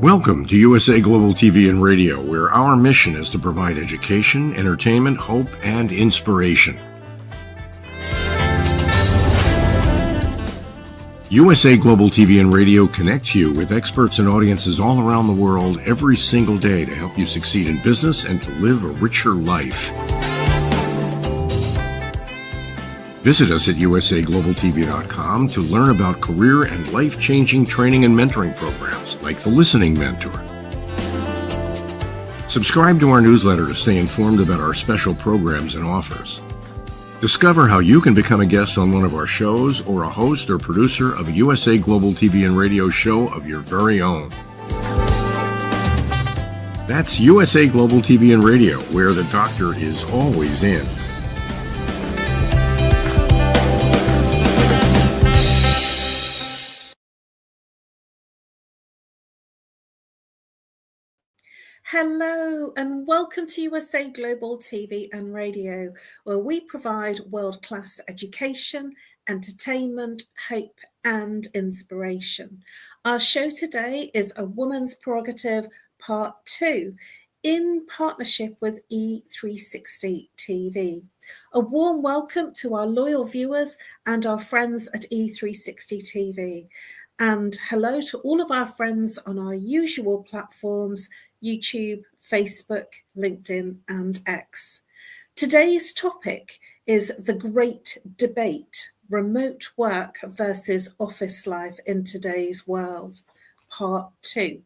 Welcome to USA Global TV and Radio, where our mission is to provide education, entertainment, hope, and inspiration. USA Global TV and Radio connects you with experts and audiences all around the world every single day to help you succeed in business and to live a richer life. Visit us at usaglobaltv.com to learn about career and life-changing training and mentoring programs like the Listening Mentor. Subscribe to our newsletter to stay informed about our special programs and offers. Discover how you can become a guest on one of our shows or a host or producer of a USA Global TV and Radio show of your very own. That's USA Global TV and Radio, where the doctor is always in. Hello and welcome to USA Global TV and Radio, where we provide world-class education, entertainment, hope and inspiration. Our show today is A Woman's Prerogative Part 2 in partnership with E360 TV. A warm welcome to our loyal viewers and our friends at E360 TV. And hello to all of our friends on our usual platforms, YouTube, Facebook, LinkedIn, and X. Today's topic is the great debate, remote work versus office life in today's world, Part 2.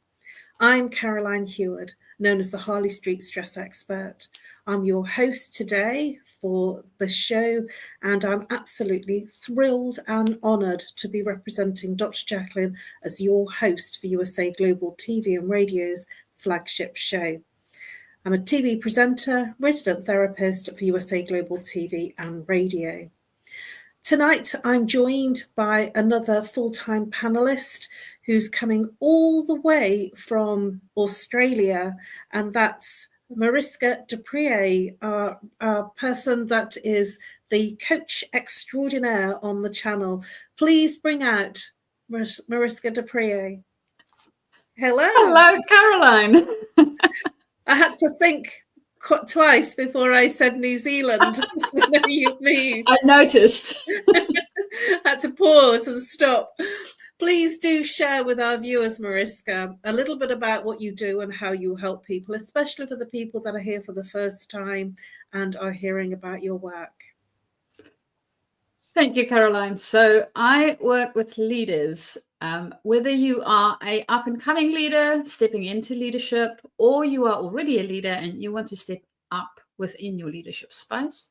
I'm Caroline HEWARD, known as the Harley Street Stress Expert. I'm your host today for the show, and I'm absolutely thrilled and honoured to be representing Dr. Jacqueline as your host for USA Global TV and Radio's flagship show. I'm a TV presenter, resident therapist for USA Global TV and Radio. Tonight, I'm joined by another full-time panelist who's coming all the way from Australia, and that's Mariska Dupree, our person that is the coach extraordinaire on the channel. Please bring out Mariska Dupree. Hello. Hello, Caroline. I had to think twice before I said New Zealand. So now you've moved. I noticed. Had to pause and stop. Please do share with our viewers, Mariska, a little bit about what you do and how you help people, especially for the people that are here for the first time and are hearing about your work. Thank you, Caroline. So I work with leaders, whether you are an up-and-coming leader stepping into leadership, or you are already a leader and you want to step up within your leadership space.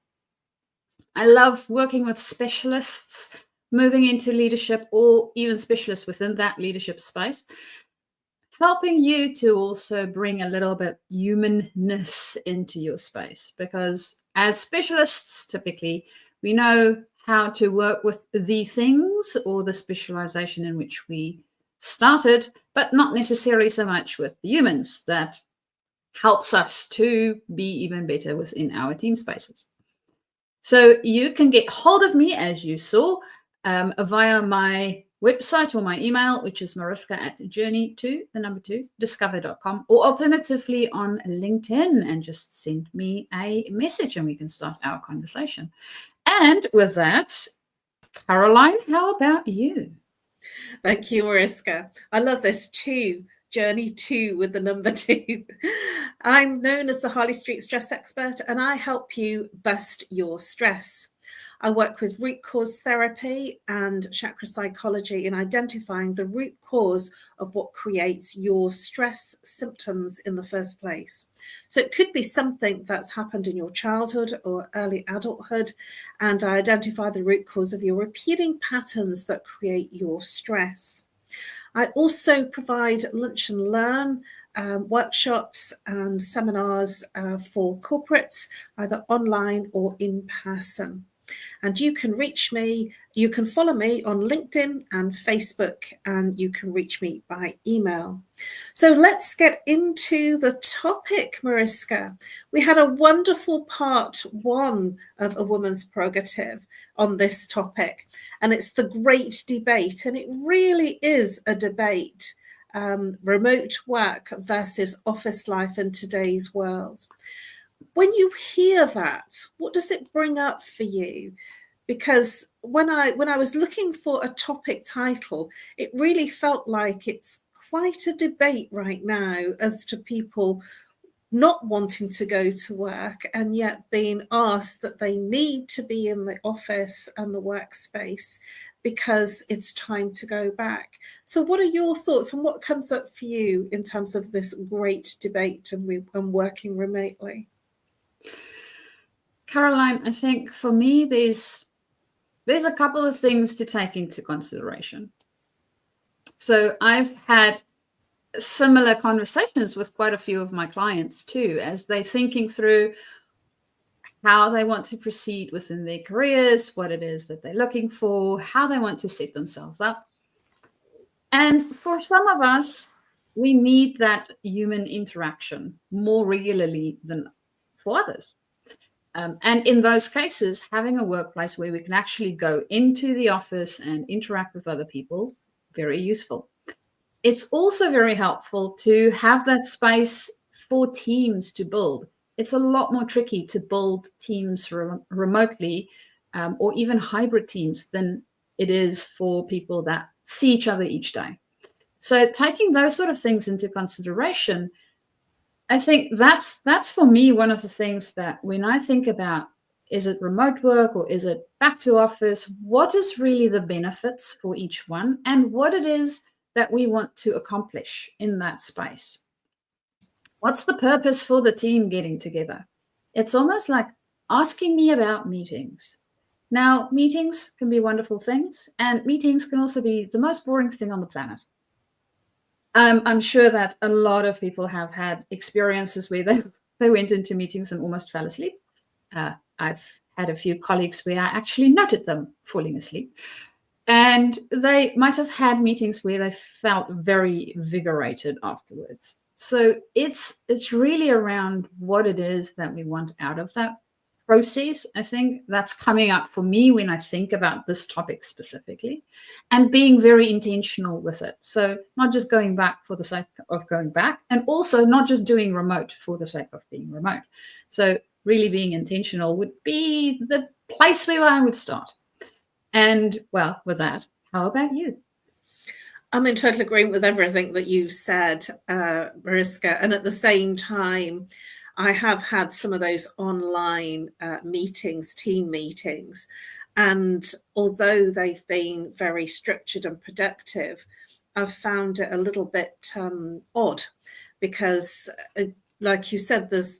I love working with specialists moving into leadership, or even specialists within that leadership space, helping you to also bring a little bit humanness into your space, because as specialists, typically, we know how to work with the things or the specialization in which we started, but not necessarily so much with the humans. That helps us to be even better within our team spaces. So you can get hold of me, as you saw, via my website or my email, which is mariska@journey2discover.com, or alternatively on LinkedIn, and just send me a message and we can start our conversation. And with that, Caroline, how about you? Thank you, Mariska. I love this too. Journey 2 with the number 2. I'm known as the Harley Street Stress Expert, and I help you bust your stress. I work with root cause therapy and chakra psychology in identifying the root cause of what creates your stress symptoms in the first place. So it could be something that's happened in your childhood or early adulthood, and I identify the root cause of your repeating patterns that create your stress. I also provide lunch and learn workshops and seminars for corporates, either online or in person. And you can reach me, you can follow me on LinkedIn and Facebook, and you can reach me by email. So let's get into the topic, Mariska. We had a wonderful part 1 of A Woman's Prerogative on this topic, and it's the great debate. And it really is a debate. remote work versus office life in today's world. When you hear that, what does it bring up for you? Because when I was looking for a topic title, it really felt like it's quite a debate right now as to people not wanting to go to work and yet being asked that they need to be in the office and the workspace because it's time to go back. So what are your thoughts and what comes up for you in terms of this great debate and working remotely? Caroline, I think for me, there's a couple of things to take into consideration. So I've had similar conversations with quite a few of my clients too, as they're thinking through how they want to proceed within their careers, what it is that they're looking for, how they want to set themselves up. And for some of us, we need that human interaction more regularly than for others. And in those cases, having a workplace where we can actually go into the office and interact with other people, very useful. It's also very helpful to have that space for teams to build. It's a lot more tricky to build teams remotely or even hybrid teams than it is for people that see each other each day. So taking those sort of things into consideration, I think that's for me one of the things that when I think about, is it remote work or is it back to office, what is really the benefits for each one and what it is that we want to accomplish in that space. What's the purpose for the team getting together? It's almost like asking me about meetings. Now, meetings can be wonderful things, and meetings can also be the most boring thing on the planet. I'm sure that a lot of people have had experiences where they went into meetings and almost fell asleep. I've had a few colleagues where I actually noted them falling asleep. And they might have had meetings where they felt very invigorated afterwards. So it's really around what it is that we want out of that process. I think that's coming up for me when I think about this topic specifically, and being very intentional with it. So not just going back for the sake of going back, and also not just doing remote for the sake of being remote. So really being intentional would be the place where I would start. And well, with that, how about you? I'm in total agreement with everything that you've said, Mariska. And at the same time, I have had some of those online meetings, team meetings. And although they've been very structured and productive, I've found it a little bit odd because, like you said, there's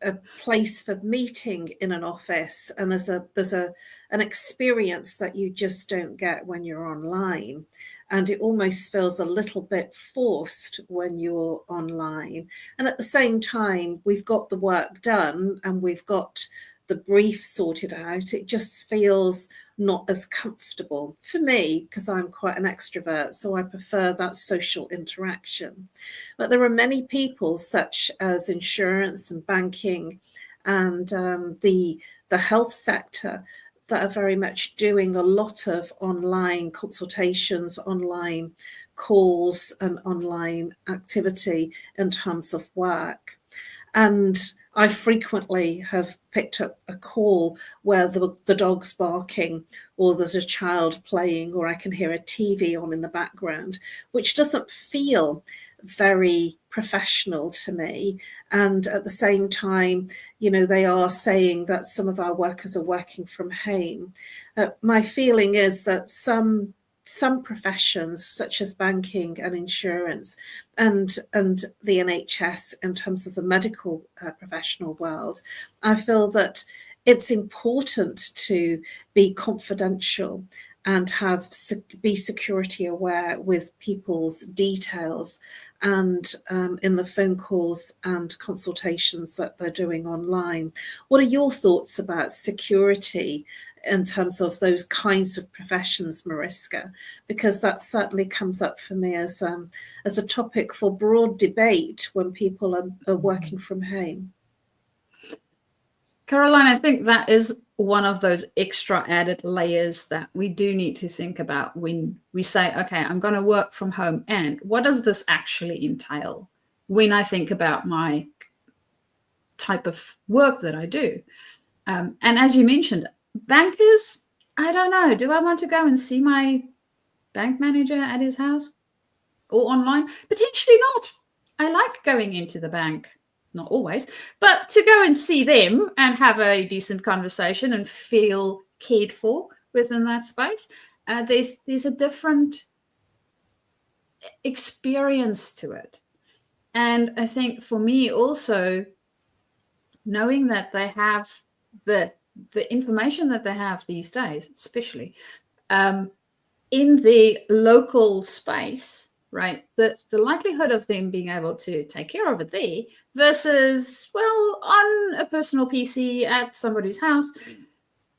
a place for meeting in an office, and there's an experience that you just don't get when you're online, and it almost feels a little bit forced when you're online. And at the same time, we've got the work done and we've got the brief sorted out. It just feels not as comfortable for me because I'm quite an extrovert, so I prefer that social interaction. But there are many people, such as insurance and banking and the health sector, that are very much doing a lot of online consultations, online calls and online activity in terms of work. And I frequently have picked up a call where the dog's barking, or there's a child playing, or I can hear a TV on in the background, which doesn't feel very professional to me. And at the same time, you know, they are saying that some of our workers are working from home. My feeling is that some professions, such as banking and insurance and the NHS, in terms of the medical professional world, I feel that it's important to be confidential and be security aware with people's details and in the phone calls and consultations that they're doing online. What are your thoughts about security in terms of those kinds of professions, Mariska? Because that certainly comes up for me as a topic for broad debate when people are working from home. Caroline, I think that is one of those extra added layers that we do need to think about when we say, okay, I'm going to work from home. And what does this actually entail when I think about my type of work that I do? And as you mentioned, bankers, I don't know. Do I want to go and see my bank manager at his house or online? Potentially not. I like going into the bank. Not always, but to go and see them and have a decent conversation and feel cared for within that space, there's a different experience to it. And I think for me also, knowing that they have the information that they have these days, especially in the local space, right, the likelihood of them being able to take care of it there versus, well, on a personal PC at somebody's house,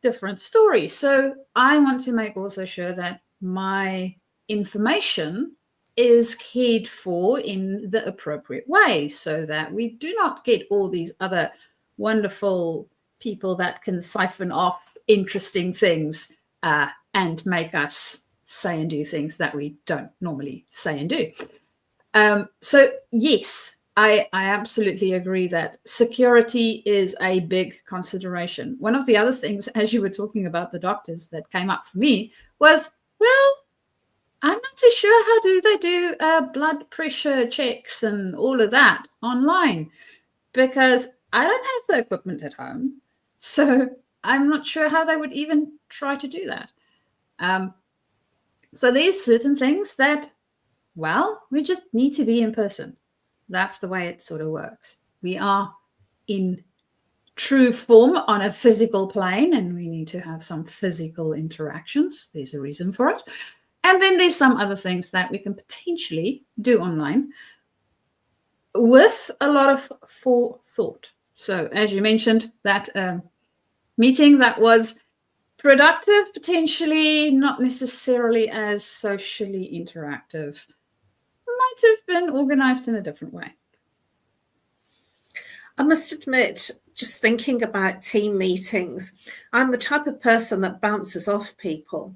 different story. So I want to make also sure that my information is cared for in the appropriate way, so that we do not get all these other wonderful people that can siphon off interesting things and make us say and do things that we don't normally say and do. So yes, I absolutely agree that security is a big consideration. One of the other things, as you were talking about the doctors, that came up for me was, well, I'm not too sure how do they do blood pressure checks and all of that online, because I don't have the equipment at home. So I'm not sure how they would even try to do that. So there's certain things that, well, we just need to be in person. That's the way it sort of works. We are in true form on a physical plane, and we need to have some physical interactions. There's a reason for it. And then there's some other things that we can potentially do online with a lot of forethought. So as you mentioned, that meeting that was productive, potentially not necessarily as socially interactive, might have been organized in a different way. I must admit, just thinking about team meetings, I'm the type of person that bounces off people.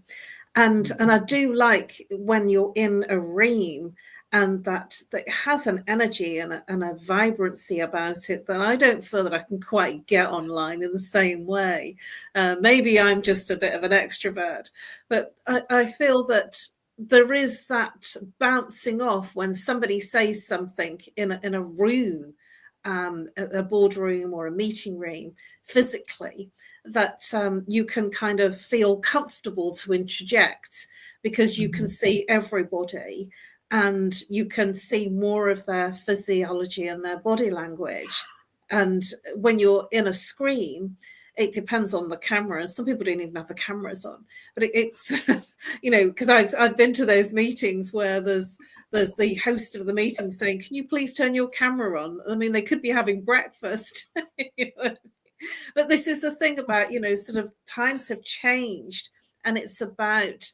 And I do like when you're in a room and that has an energy and a vibrancy about it that I don't feel that I can quite get online in the same way. Maybe I'm just a bit of an extrovert, but I feel that there is that bouncing off when somebody says something in a room, a boardroom or a meeting room physically, that you can kind of feel comfortable to interject because you can see everybody and you can see more of their physiology and their body language. And when you're in a screen, it depends on the camera. Some people don't even have the cameras on, but it's, you know, because I've been to those meetings where there's the host of the meeting saying, can you please turn your camera on? I mean, they could be having breakfast, you know? But this is the thing about, you know, sort of times have changed, and it's about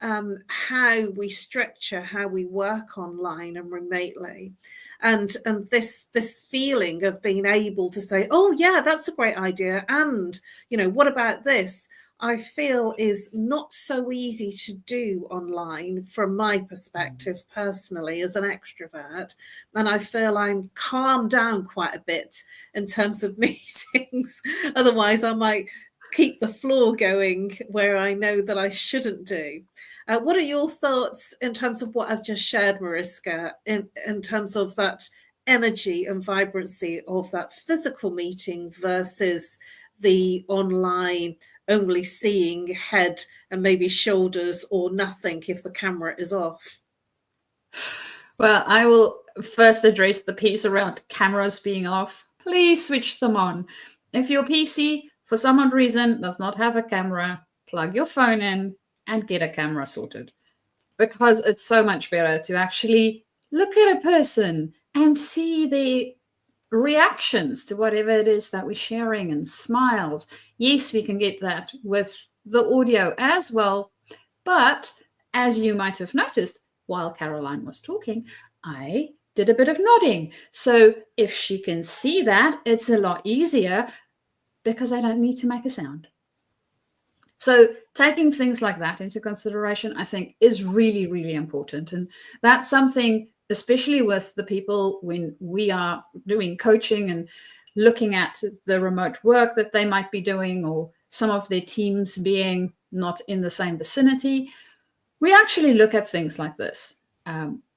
how we structure, how we work online and remotely, and this feeling of being able to say, oh yeah, that's a great idea, and you know, what about this, I feel is not so easy to do online from my perspective personally as an extrovert. And I feel I'm calmed down quite a bit in terms of meetings. Otherwise I might keep the floor going where I know that I shouldn't do. What are your thoughts in terms of what I've just shared, Mariska, in terms of that energy and vibrancy of that physical meeting versus the online only seeing head and maybe shoulders or nothing if the camera is off? Well, I will first address the piece around cameras being off. Please switch them on. If your PC, for some odd reason, does not have a camera, plug your phone in and get a camera sorted. Because it's so much better to actually look at a person and see their reactions to whatever it is that we're sharing and smiles. Yes, we can get that with the audio as well. But as you might have noticed, while Caroline was talking, I did a bit of nodding. So if she can see that, it's a lot easier because I don't need to make a sound. So taking things like that into consideration, I think, is really, really important. And that's something, especially with the people when we are doing coaching and looking at the remote work that they might be doing, or some of their teams being not in the same vicinity, we actually look at things like this,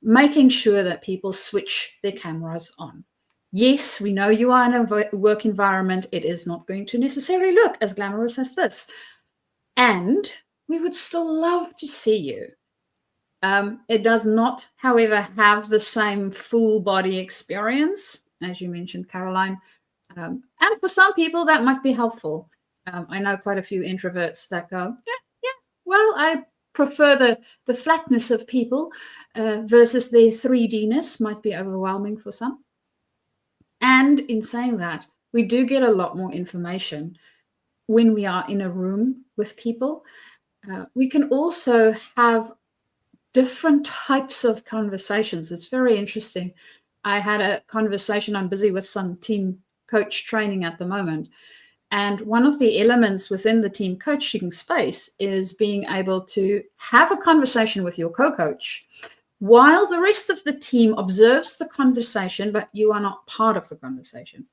making sure that people switch their cameras on. Yes, we know you are in a work environment. It is not going to necessarily look as glamorous as this. And we would still love to see you. It does not, however, have the same full body experience, as you mentioned, Caroline. And for some people, that might be helpful. I know quite a few introverts that go, well, I prefer the flatness of people versus their 3D-ness might be overwhelming for some. And in saying that, we do get a lot more information when we are in a room with people. We can also have different types of conversations. It's very interesting. I had a conversation, I'm busy with some team coach training at the moment. And one of the elements within the team coaching space is being able to have a conversation with your co-coach while the rest of the team observes the conversation, but you are not part of the conversation.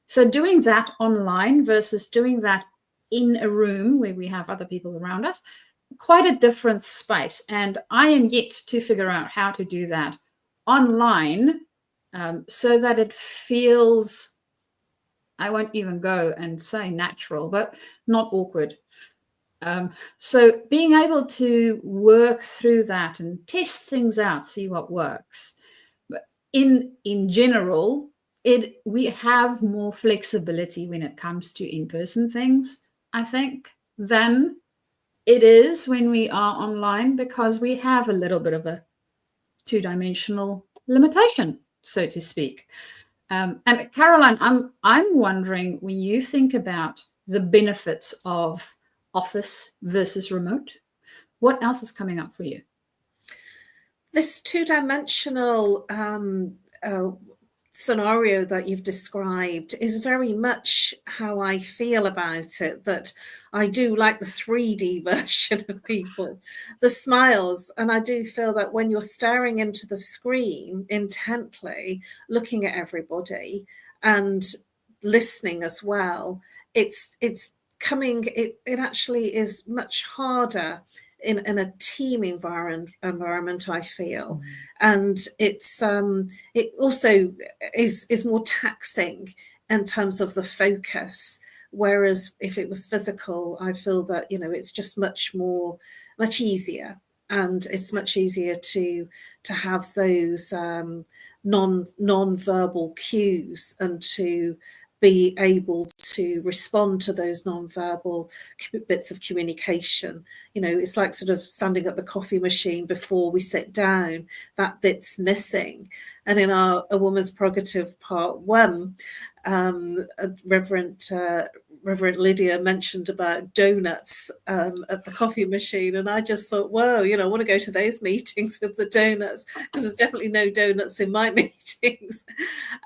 So doing that online versus doing that in a room where we have other people around us, quite a different space. And I am yet to figure out how to do that online so that it feels, I won't even go and say natural, but not awkward. So being able to work through that and test things out, see what works. But in general, we have more flexibility when it comes to in-person things, I think, than it is when we are online, because we have a little bit of a two-dimensional limitation, so to speak. And Caroline, I'm wondering, when you think about the benefits of office versus remote, what else is coming up for you? This two-dimensional scenario that you've described is very much how I feel about it, that I do like the 3D version of people, the smiles. And I do feel that when you're staring into the screen intently, looking at everybody and listening as well, it actually is much harder in a team environment, I feel. And it also is more taxing in terms of the focus. Whereas if it was physical, I feel that, it's just much easier. And it's much easier to have those non-verbal cues and to be able to respond to those non-verbal bits of communication. It's like sort of standing at the coffee machine before we sit down. That bit's missing. And in A Woman's Prerogative Part 1, Reverend Lydia mentioned about donuts at the coffee machine, and I just thought, whoa, I want to go to those meetings with the donuts, because there's definitely no donuts in my meetings.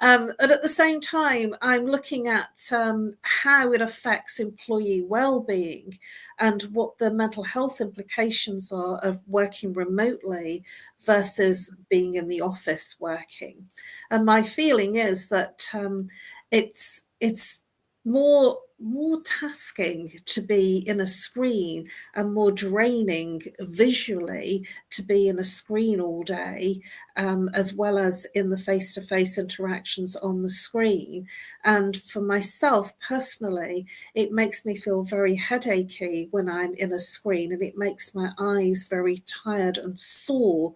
And at the same time, I'm looking at how it affects employee well-being and what the mental health implications are of working remotely versus being in the office working. And my feeling is that it's more tasking to be in a screen and more draining visually to be in a screen all day, as well as in the face-to-face interactions on the screen. And for myself personally, it makes me feel very headachy when I'm in a screen, and it makes my eyes very tired and sore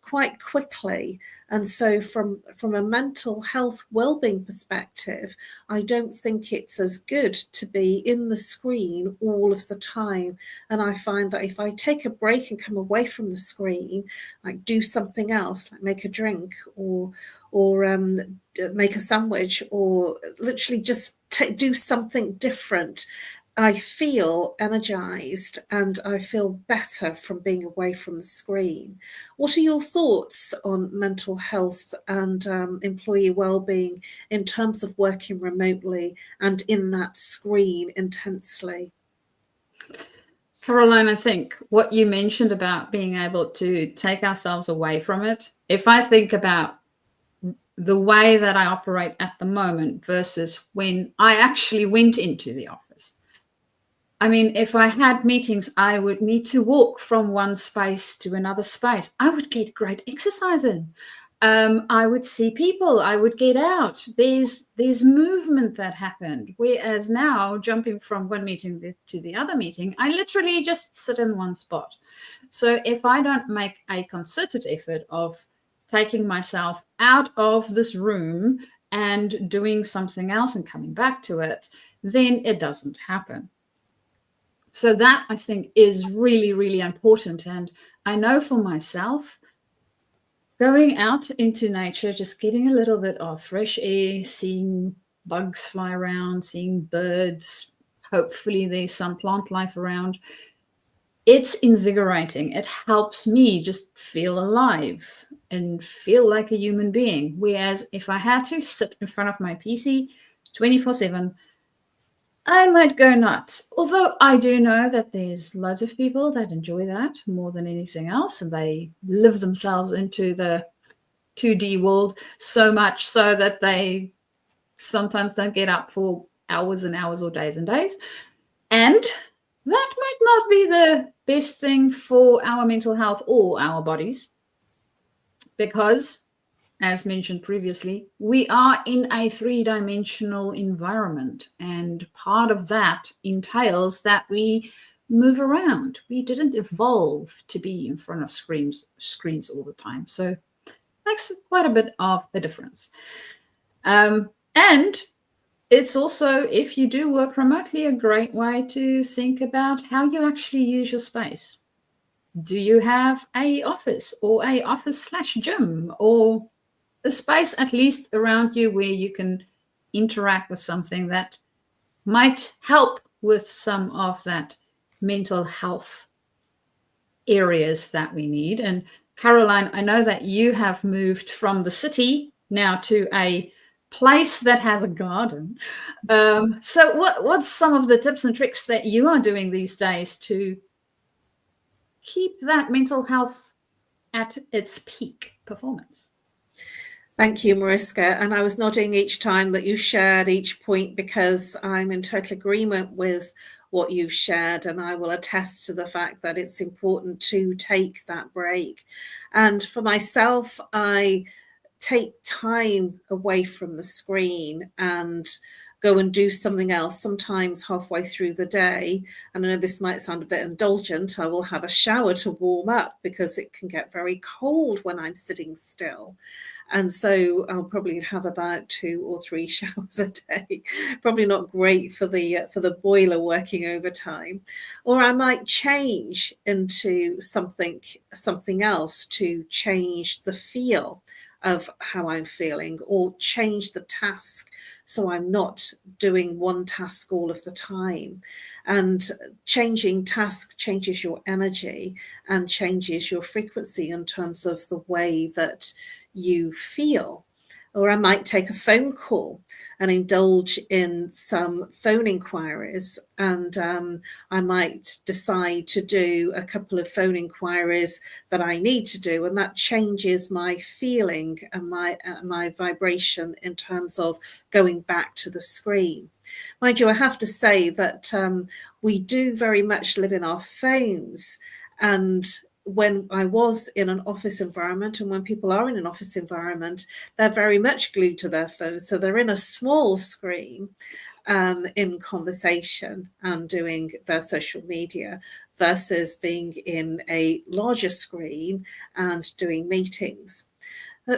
quite quickly. And so from a mental health well-being perspective, I don't think it's as good to be in the screen all of the time. And I find that if I take a break and come away from the screen, like do something else, like make a drink or make a sandwich, or literally just do something different, I feel energized and I feel better from being away from the screen. What are your thoughts on mental health and employee well-being in terms of working remotely and in that screen intensely? Caroline, I think what you mentioned about being able to take ourselves away from it, if I think about the way that I operate at the moment versus when I actually went into the office. I mean, if I had meetings, I would need to walk from one space to another space. I would get great exercise in. I would see people. I would get out. There's movement that happened. Whereas now, jumping from one meeting to the other meeting, I literally just sit in one spot. So if I don't make a concerted effort of taking myself out of this room and doing something else and coming back to it, then it doesn't happen. So that, I think, is really, really important. And I know for myself, going out into nature, just getting a little bit of fresh air, seeing bugs fly around, seeing birds, hopefully there's some plant life around. It's invigorating. It helps me just feel alive and feel like a human being. Whereas if I had to sit in front of my PC 24/7, I might go nuts. Although I do know that there's loads of people that enjoy that more than anything else, and they live themselves into the 2D world so much so that they sometimes don't get up for hours and hours or days and days. And that might not be the best thing for our mental health or our bodies, because, as mentioned previously, we are in a 3-dimensional environment, and part of that entails that we move around. We didn't evolve to be in front of screens all the time, so it makes quite a bit of a difference. And it's also, if you do work remotely, a great way to think about how you actually use your space. Do you have a office or a office/gym or a space at least around you where you can interact with something that might help with some of that mental health areas that we need? And Caroline, I know that you have moved from the city now to a place that has a garden. So what's some of the tips and tricks that you are doing these days to keep that mental health at its peak performance? Thank you, Mariska. And I was nodding each time that you shared each point because I'm in total agreement with what you've shared, and I will attest to the fact that it's important to take that break. And for myself, I take time away from the screen and go and do something else, sometimes halfway through the day. And I know this might sound a bit indulgent. I will have a shower to warm up because it can get very cold when I'm sitting still. And so I'll probably have about 2 or 3 showers a day. Probably not great for the boiler working overtime. Or I might change into something else to change the feel of how I'm feeling, or change the task so I'm not doing one task all of the time. And changing tasks changes your energy and changes your frequency in terms of the way that you feel. Or I might take a phone call and indulge in some phone inquiries, and I might decide to do a couple of phone inquiries that I need to do, and that changes my feeling and my vibration in terms of going back to the screen. Mind you, I have to say that we do very much live in our phones, and when I was in an office environment, and when people are in an office environment, they're very much glued to their phones. So they're in a small screen in conversation and doing their social media, versus being in a larger screen and doing meetings.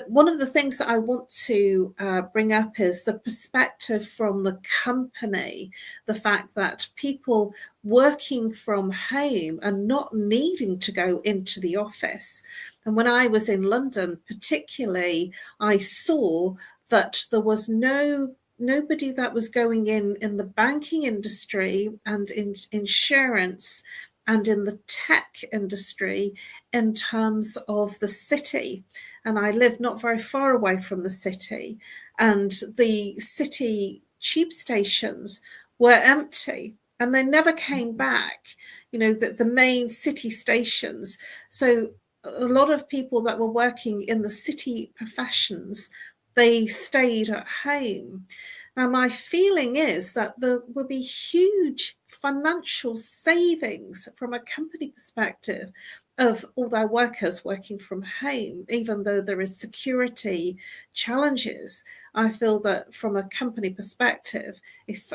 One of the things that I want to bring up is the perspective from the company, the fact that people working from home and not needing to go into the office. And when I was in London, particularly, I saw that there was nobody that was going in the banking industry and in insurance and in the tech industry in terms of the city. And I live not very far away from the city, and the city tube stations were empty and they never came back. the main city stations. So a lot of people that were working in the city professions, they stayed at home. Now, my feeling is that there will be huge financial savings from a company perspective of all their workers working from home, even though there is security challenges. I feel that from a company perspective, if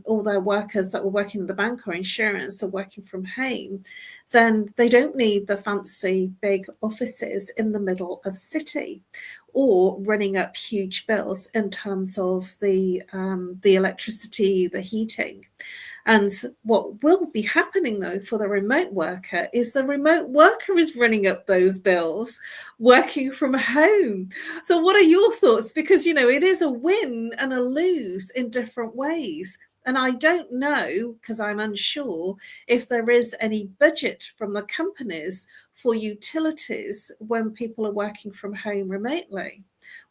all their workers that were working in the bank or insurance are working from home, then they don't need the fancy big offices in the middle of city or running up huge bills in terms of the electricity, the heating. And what will be happening, though, for the remote worker is the remote worker is running up those bills working from home. So what are your thoughts? Because, it is a win and a lose in different ways. And I don't know, because I'm unsure, if there is any budget from the companies for utilities when people are working from home remotely.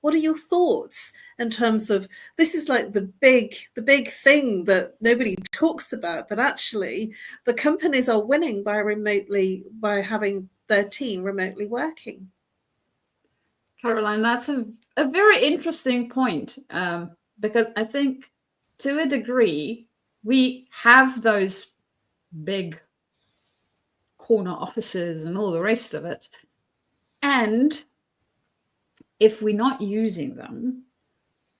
What are your thoughts in terms of, this is like the big thing that nobody talks about, but actually the companies are winning by having their team remotely working? Caroline, that's a very interesting point, because I think to a degree we have those big corner offices and all the rest of it. And if we're not using them,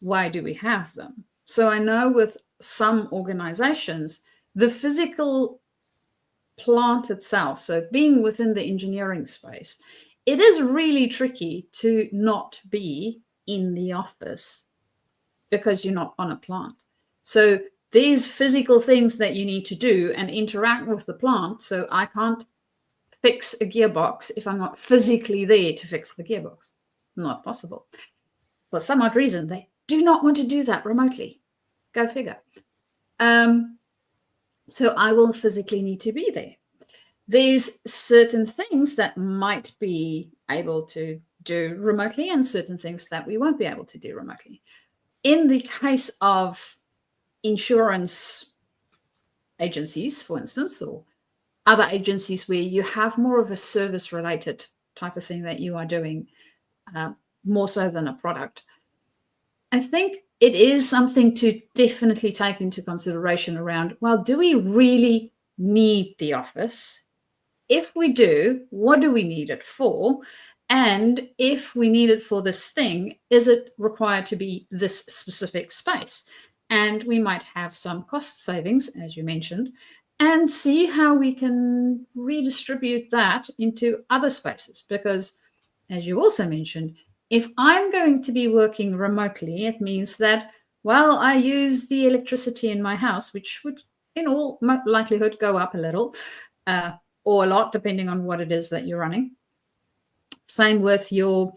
why do we have them? So I know with some organizations, the physical plant itself, so being within the engineering space, it is really tricky to not be in the office because you're not on a plant. So there's physical things that you need to do and interact with the plant. So I can't fix a gearbox if I'm not physically there to fix the gearbox. Not possible. For some odd reason, they do not want to do that remotely. Go figure. So I will physically need to be there. There's certain things that might be able to do remotely and certain things that we won't be able to do remotely. In the case of insurance agencies, for instance, or other agencies where you have more of a service-related type of thing that you are doing, more so than a product, I think it is something to definitely take into consideration around, well, do we really need the office? If we do, what do we need it for? And if we need it for this thing, is it required to be this specific space? And we might have some cost savings, as you mentioned, and see how we can redistribute that into other spaces. Because, as you also mentioned, if I'm going to be working remotely, it means that, well, I use the electricity in my house, which would, in all likelihood, go up a little or a lot, depending on what it is that you're running. Same with your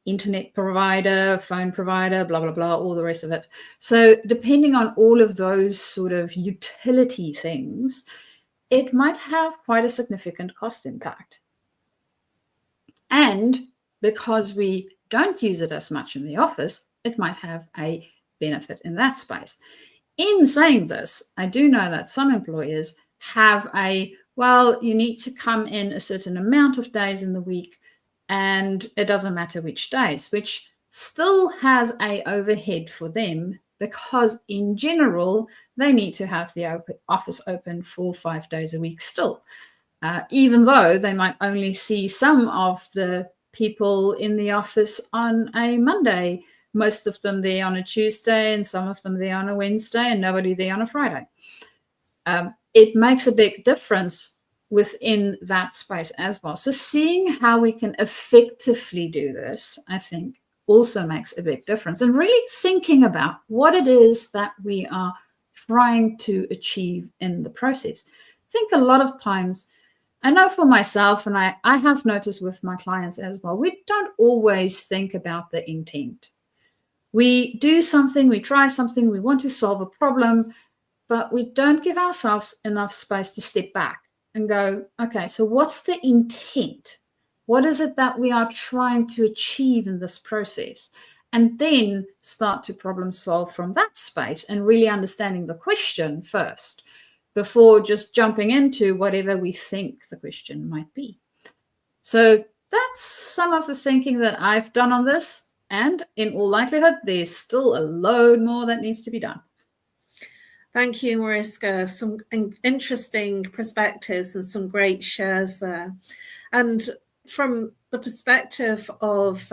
internet provider, phone provider, blah, blah, blah, all the rest of it. So depending on all of those sort of utility things, it might have quite a significant cost impact. And because we don't use it as much in the office, it might have a benefit in that space. In saying this, I do know that some employers have well, you need to come in a certain amount of days in the week, and it doesn't matter which days, which still has an overhead for them, because in general, they need to have the office open for 5 days a week still, even though they might only see some of the people in the office on a Monday, most of them there on a Tuesday, and some of them there on a Wednesday, and nobody there on a Friday. It makes a big difference within that space as well. So seeing how we can effectively do this, I think, also makes a big difference. And really thinking about what it is that we are trying to achieve in the process. I think a lot of times, I know for myself, and I have noticed with my clients as well, we don't always think about the intent. We do something, we try something, we want to solve a problem, but we don't give ourselves enough space to step back and go, okay, so what's the intent? What is it that we are trying to achieve in this process? And then start to problem solve from that space and really understanding the question first. before just jumping into whatever we think the question might be. So that's some of the thinking that I've done on this. And in all likelihood, there's still a load more that needs to be done. Thank you, Mariska. Some interesting perspectives and some great shares there. And from the perspective of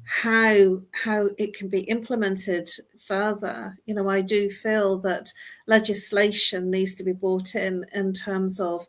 how it can be implemented further, I do feel that legislation needs to be brought in terms of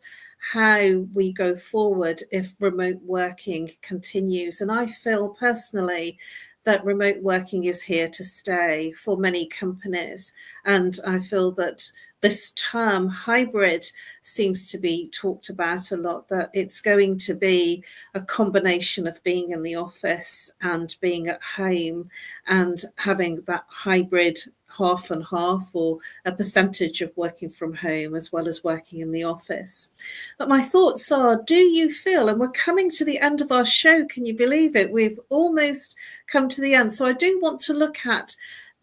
how we go forward if remote working continues. And I feel personally that remote working is here to stay for many companies. And I feel that this term hybrid seems to be talked about a lot, that it's going to be a combination of being in the office and being at home and having that hybrid half and half, or a percentage of working from home as well as working in the office. But my thoughts are, do you feel, and we're coming to the end of our show, can you believe it? We've almost come to the end. So I do want to look at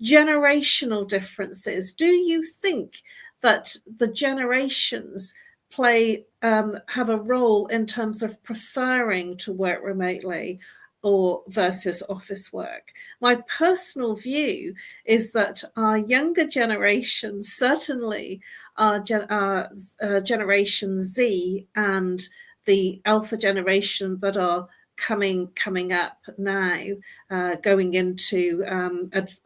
generational differences. Do you think that the generations have a role in terms of preferring to work remotely or versus office work? My personal view is that our younger generation, certainly our Generation Z and the Alpha generation that are coming up now, going into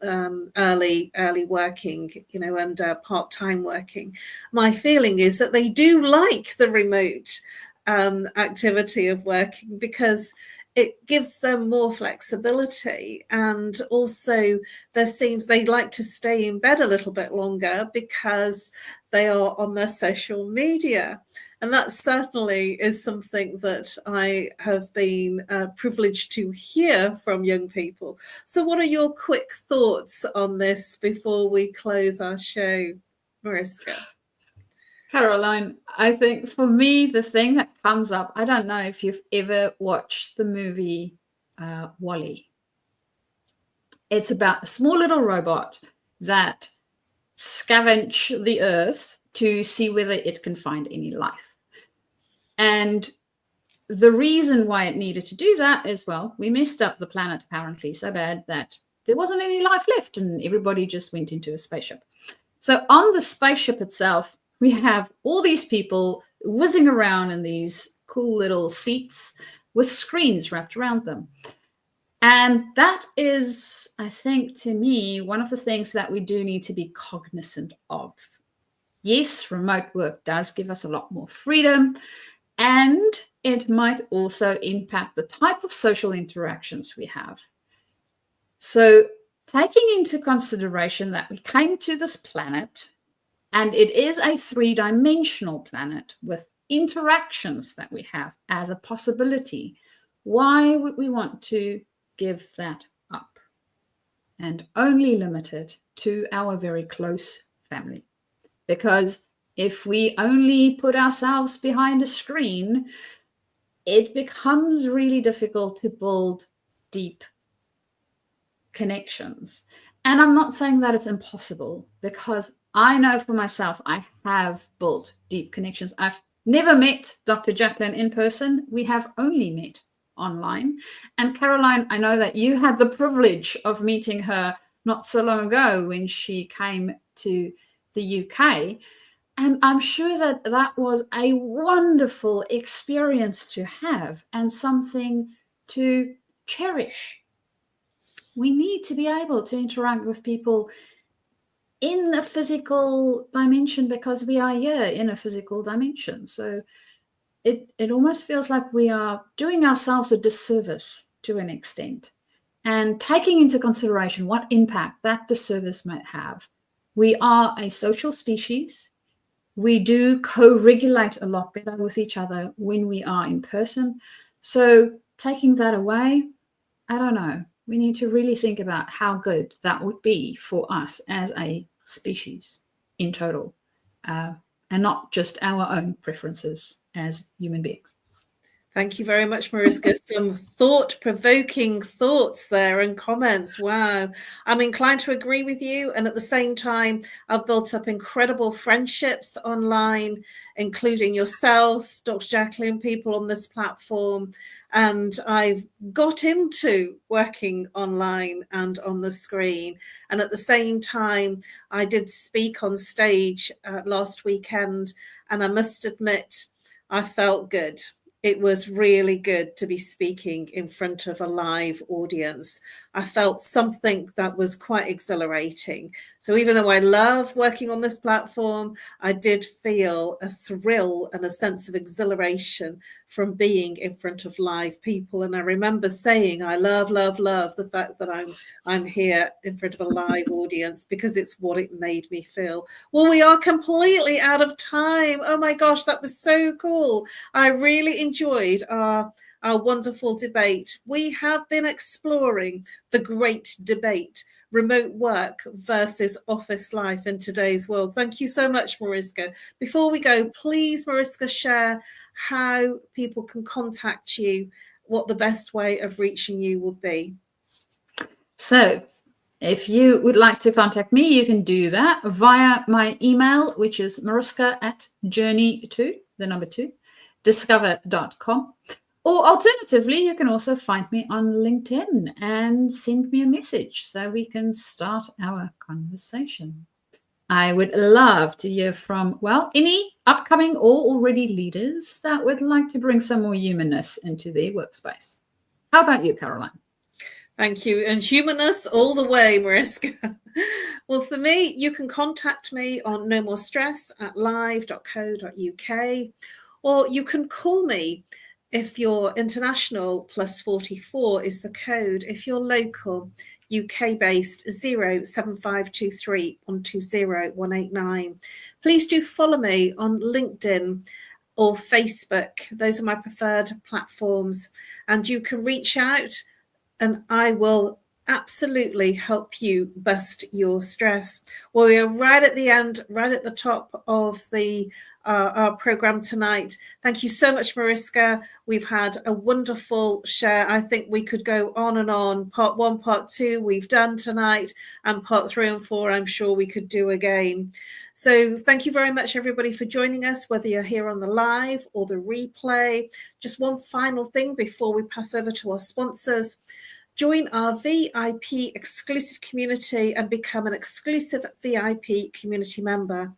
early working, and part-time working. My feeling is that they do like the remote activity of working because it gives them more flexibility, and also they like to stay in bed a little bit longer because they are on their social media. And that certainly is something that I have been privileged to hear from young people. So what are your quick thoughts on this before we close our show, Mariska? Caroline, I think for me, the thing that comes up, I don't know if you've ever watched the movie WALL-E. It's about a small little robot that scavenge the earth to see whether it can find any life. And the reason why it needed to do that is, well, we messed up the planet apparently so bad that there wasn't any life left and everybody just went into a spaceship. So on the spaceship itself, we have all these people whizzing around in these cool little seats with screens wrapped around them. And that is, I think, to me, one of the things that we do need to be cognizant of. Yes, remote work does give us a lot more freedom, and it might also impact the type of social interactions we have. So taking into consideration that we came to this planet, and it is a three-dimensional planet with interactions that we have as a possibility, why would we want to give that up and only limit it to our very close family? Because if we only put ourselves behind a screen, it becomes really difficult to build deep connections. And I'm not saying that it's impossible, because I know for myself, I have built deep connections. I've never met Dr. Jacqueline in person. We have only met online. And Caroline, I know that you had the privilege of meeting her not so long ago when she came to the UK. And I'm sure that that was a wonderful experience to have and something to cherish. We need to be able to interact with people in a physical dimension because we are here in a physical dimension. So it almost feels like we are doing ourselves a disservice to an extent, and taking into consideration what impact that disservice might have. We are a social species. We do co-regulate a lot better with each other when we are in person. So taking that away, I don't know. We need to really think about how good that would be for us as a species in total, and not just our own preferences as human beings. Thank you very much, Mariska. Some thought-provoking thoughts there and comments. Wow. I'm inclined to agree with you. And at the same time, I've built up incredible friendships online, including yourself, Dr. Jacqueline, people on this platform. And I've got into working online and on the screen. And at the same time, I did speak on stage last weekend. And I must admit, I felt good. It was really good to be speaking in front of a live audience. I felt something that was quite exhilarating. So even though I love working on this platform, I did feel a thrill and a sense of exhilaration from being in front of live people. And I remember saying, I love the fact that I'm here in front of a live audience, because it's what it made me feel. Well, we are completely out of time. Oh my gosh, that was so cool. I really enjoyed our wonderful debate. We have been exploring the great debate, remote work versus office life in today's world. Thank you so much, Mariska. Before we go, please, Mariska, share how people can contact you, what the best way of reaching you would be. So if you would like to contact me, you can do that via my email, which is mariska@journey2discover.com. Or alternatively, you can also find me on LinkedIn and send me a message so we can start our conversation. I would love to hear from, well, any upcoming or already leaders that would like to bring some more humanness into their workspace. How about you, Caroline? Thank you. And humanness all the way, Mariska. Well, for me, you can contact me on nomorestress@live.co.uk, or you can call me. If you're international, +44 is the code. If you're local, UK-based, 07523 120 189. Please do follow me on LinkedIn or Facebook. Those are my preferred platforms. And you can reach out and I will absolutely help you bust your stress. Well, we are right at the end, right at the top of our program tonight. Thank you so much, Mariska. We've had a wonderful share. I think we could go on and on. Part 1, part 2 we've done tonight, and part 3 and 4 I'm sure we could do again. So thank you very much, everybody, for joining us, whether you're here on the live or the replay. Just one final thing before we pass over to our sponsors. Join our VIP exclusive community and become an exclusive VIP community member.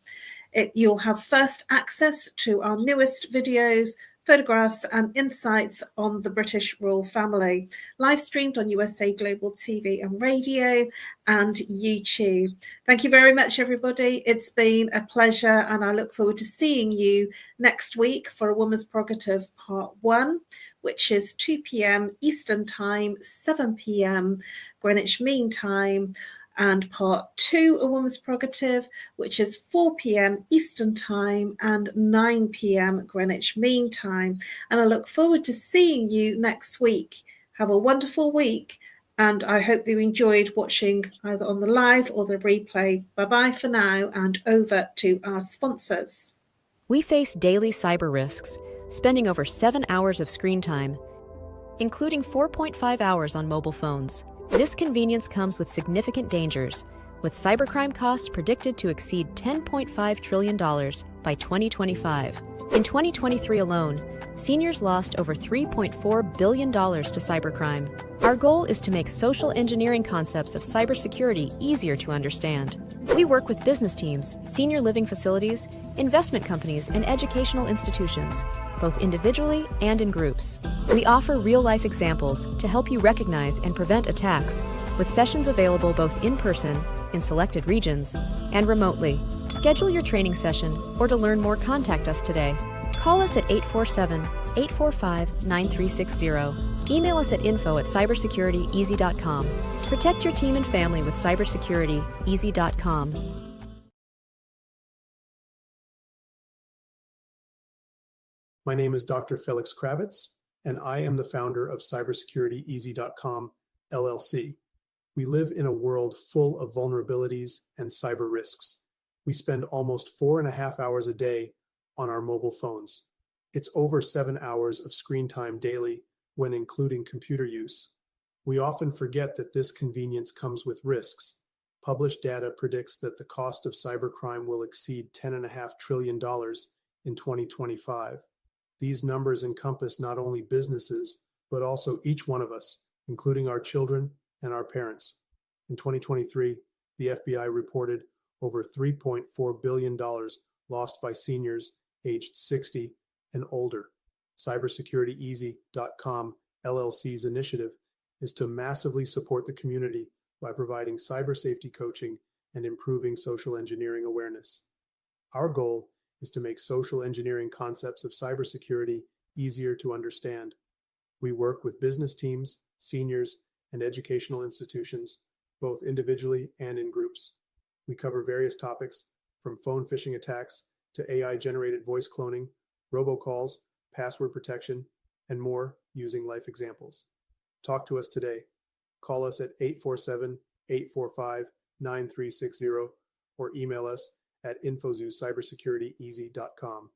You'll have first access to our newest videos, photographs and insights on the British royal family, live streamed on USA Global TV and Radio and YouTube. Thank you very much, everybody. It's been a pleasure, and I look forward to seeing you next week for A Woman's Prerogative Part 1, which is 2 p.m. Eastern Time, 7 p.m. Greenwich Mean Time, and part 2, A Woman's Prerogative, which is 4 p.m. Eastern Time and 9 p.m. Greenwich Mean Time. And I look forward to seeing you next week. Have a wonderful week, and I hope you enjoyed watching either on the live or the replay. Bye-bye for now, and over to our sponsors. We face daily cyber risks, spending over 7 hours of screen time, including 4.5 hours on mobile phones. This convenience comes with significant dangers, with cybercrime costs predicted to exceed $10.5 trillion by 2025. In 2023 alone, seniors lost over $3.4 billion to cybercrime. Our goal is to make social engineering concepts of cybersecurity easier to understand. We work with business teams, senior living facilities, investment companies, and educational institutions, both individually and in groups. We offer real-life examples to help you recognize and prevent attacks, with sessions available both in person, in selected regions, and remotely. Schedule your training session, or to learn more, contact us today. Call us at 847-845-9360. Email us at info@cybersecurityeasy.com. Protect your team and family with cybersecurityeasy.com. My name is Dr. Felix Kravitz, and I am the founder of cybersecurityeasy.com, LLC. We live in a world full of vulnerabilities and cyber risks. We spend almost 4.5 hours a day on our mobile phones. It's over 7 hours of screen time daily when including computer use. We often forget that this convenience comes with risks. Published data predicts that the cost of cybercrime will exceed $10.5 trillion in 2025. These numbers encompass not only businesses, but also each one of us, including our children and our parents. In 2023, the FBI reported over $3.4 billion lost by seniors aged 60 and older. CybersecurityEasy.com LLC's initiative is to massively support the community by providing cyber safety coaching and improving social engineering awareness. Our goal is to make social engineering concepts of cybersecurity easier to understand. We work with business teams, seniors, and educational institutions, both individually and in groups. We cover various topics from phone phishing attacks to AI-generated voice cloning, robocalls, password protection, and more using life examples. Talk to us today. Call us at 847-845-9360 or email us at info@cybersecurityeasy.com.